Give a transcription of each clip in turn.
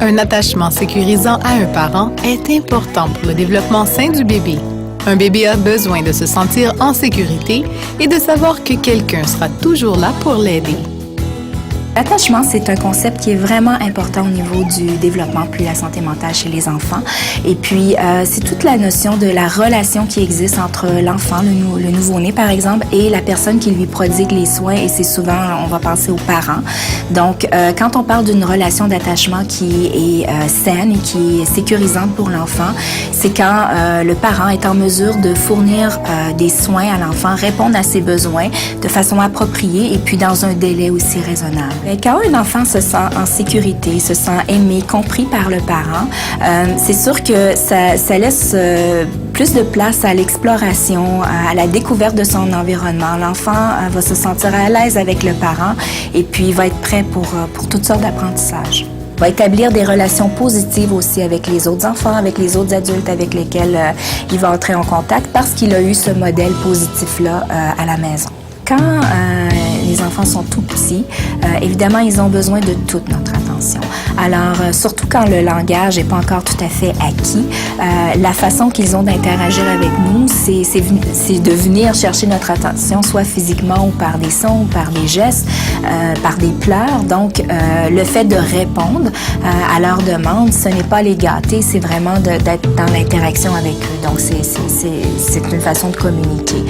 Un attachement sécurisant à un parent est important pour le développement sain du bébé. Un bébé a besoin de se sentir en sécurité et de savoir que quelqu'un sera toujours là pour l'aider. L'attachement, c'est un concept qui est vraiment important au niveau du développement puis la santé mentale chez les enfants. Et puis, c'est toute la notion de la relation qui existe entre l'enfant, le nouveau-né par exemple, et la personne qui lui prodigue les soins. Et c'est souvent, on va penser aux parents. Donc, quand on parle d'une relation d'attachement qui est saine et qui est sécurisante pour l'enfant, c'est quand le parent est en mesure de fournir des soins à l'enfant, répondre à ses besoins de façon appropriée et puis dans un délai aussi raisonnable. Quand un enfant se sent en sécurité, se sent aimé, compris par le parent, c'est sûr que ça laisse plus de place à l'exploration, à la découverte de son environnement. L'enfant va se sentir à l'aise avec le parent et puis va être prêt pour toutes sortes d'apprentissages. Va établir des relations positives aussi avec les autres enfants, avec les autres adultes avec lesquels il va entrer en contact parce qu'il a eu ce modèle positif-là à la maison. Quand les enfants sont tout petits, évidemment, ils ont besoin de toute notre attention. Alors, surtout quand le langage n'est pas encore tout à fait acquis, la façon qu'ils ont d'interagir avec nous, c'est de venir chercher notre attention, soit physiquement ou par des sons, ou par des gestes, par des pleurs. Donc, le fait de répondre à leurs demandes, ce n'est pas les gâter, c'est vraiment d'être dans l'interaction avec eux. Donc, c'est une façon de communiquer.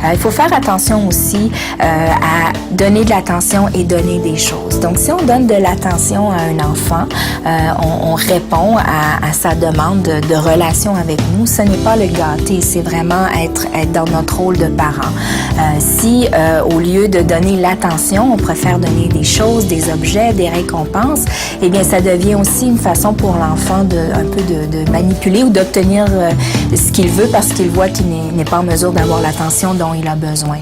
Il faut faire attention aussi à donner de l'attention et donner des choses. Donc, si on donne de l'attention à un enfant, on répond à sa demande de relation avec nous, ce n'est pas le gâter, c'est vraiment être dans notre rôle de parent. Si, au lieu de donner l'attention, on préfère donner des choses, des objets, des récompenses, eh bien, ça devient aussi une façon pour l'enfant un peu de manipuler ou d'obtenir ce qu'il veut parce qu'il voit qu'il n'est pas en mesure d'avoir l'attention dont il a besoin.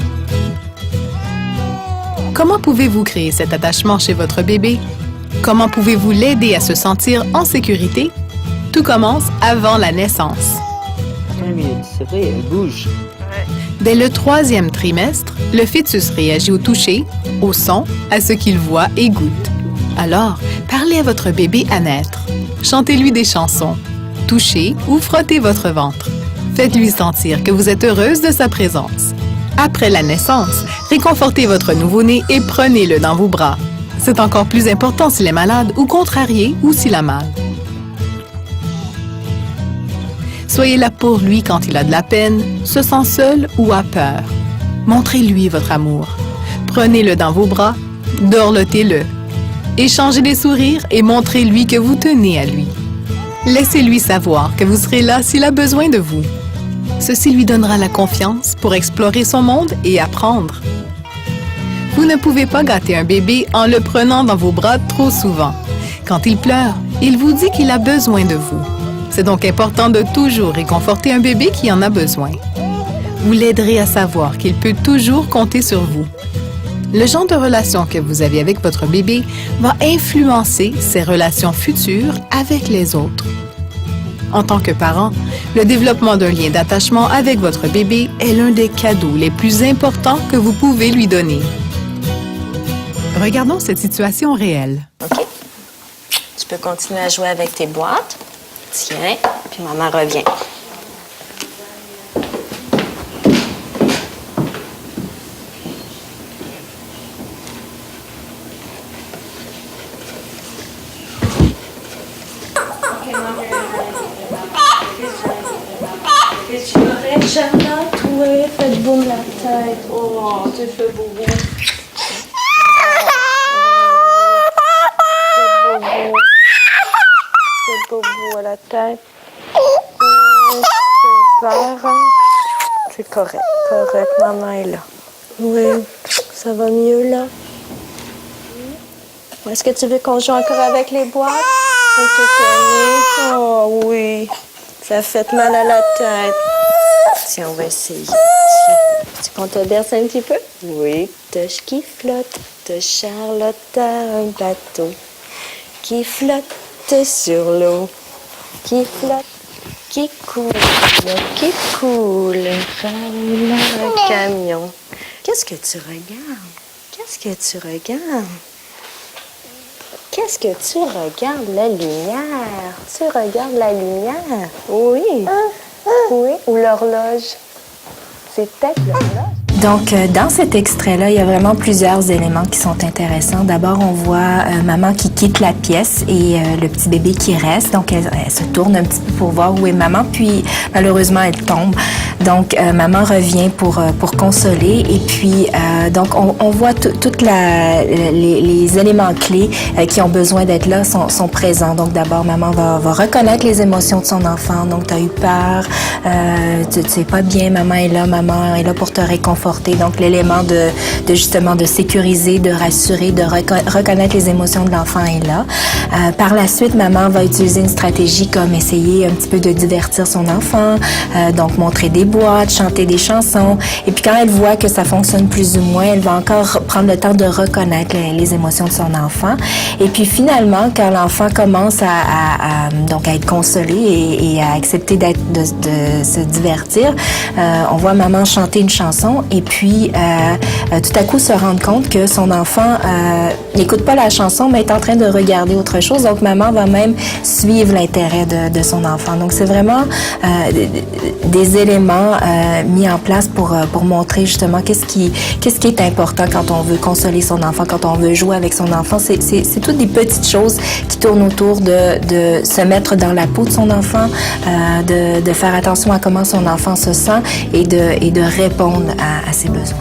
Comment pouvez-vous créer cet attachement chez votre bébé? Comment pouvez-vous l'aider à se sentir en sécurité? Tout commence avant la naissance. C'est vrai, elle bouge. Dès le 3e trimestre, le fœtus réagit au toucher, au son, à ce qu'il voit et goûte. Alors, parlez à votre bébé à naître. Chantez-lui des chansons. Touchez ou frottez votre ventre. Faites-lui sentir que vous êtes heureuse de sa présence. Après la naissance, réconfortez votre nouveau-né et prenez-le dans vos bras. C'est encore plus important s'il est malade ou contrarié ou s'il a mal. Soyez là pour lui quand il a de la peine, se sent seul ou a peur. Montrez-lui votre amour. Prenez-le dans vos bras, dorlotez-le. Échangez des sourires et montrez-lui que vous tenez à lui. Laissez-lui savoir que vous serez là s'il a besoin de vous. Ceci lui donnera la confiance pour explorer son monde et apprendre. Vous ne pouvez pas gâter un bébé en le prenant dans vos bras trop souvent. Quand il pleure, il vous dit qu'il a besoin de vous. C'est donc important de toujours réconforter un bébé qui en a besoin. Vous l'aiderez à savoir qu'il peut toujours compter sur vous. Le genre de relation que vous avez avec votre bébé va influencer ses relations futures avec les autres. En tant que parent, le développement d'un lien d'attachement avec votre bébé est l'un des cadeaux les plus importants que vous pouvez lui donner. Regardons cette situation réelle. OK. Tu peux continuer à jouer avec tes boîtes. Tiens, puis maman revient. Charlotte, oui, faites boum la tête. Oh, tu fais boum. Faites boum à la tête. T'as peur, hein? C'est correct, maman est là. Oui, ça va mieux, là. Est-ce que tu veux qu'on joue encore avec les boîtes? On te connaît? Oh oui, ça fait mal à la tête. Tiens, on va essayer. Tu qu'on te berce un petit peu? Oui. Touche qui flotte, de Charlotte a un bateau qui flotte sur l'eau, qui flotte, qui coule, roule un camion. Qu'est-ce que tu regardes? Qu'est-ce que tu regardes? qu'est-ce que tu regardes? La lumière. Tu regardes la lumière? Oui. Oui, ou l'horloge. C'est peut-être l'horloge. Donc, dans cet extrait-là, il y a vraiment plusieurs éléments qui sont intéressants. D'abord, on voit maman qui quitte la pièce et le petit bébé qui reste. Donc, elle se tourne un petit peu pour voir où est maman, puis malheureusement, elle tombe. Donc, maman revient pour consoler. Et puis, donc, on voit tous les éléments clés qui ont besoin d'être là sont présents. Donc, d'abord, maman va reconnaître les émotions de son enfant. Donc, tu as eu peur, tu es pas bien, maman est là pour te réconforter. Donc, l'élément de justement de sécuriser, de rassurer, de reconnaître les émotions de l'enfant est là. Par la suite, maman va utiliser une stratégie comme essayer un petit peu de divertir son enfant, donc montrer des boîtes, chanter des chansons. Et puis, quand elle voit que ça fonctionne plus ou moins, elle va encore prendre le temps de reconnaître les émotions de son enfant. Et puis, finalement, quand l'enfant commence donc à être consolé et à accepter de se divertir, on voit maman chanter une chanson et puis tout à coup se rendre compte que son enfant n'écoute pas la chanson mais est en train de regarder autre chose. Donc maman va même suivre l'intérêt de son enfant. Donc c'est vraiment des éléments mis en place pour montrer justement qu'est-ce qui est important quand on veut consoler son enfant, quand on veut jouer avec son enfant. C'est toutes des petites choses qui tournent autour de se mettre dans la peau de son enfant, de faire attention à comment son enfant se sent et de répondre à ses besoins.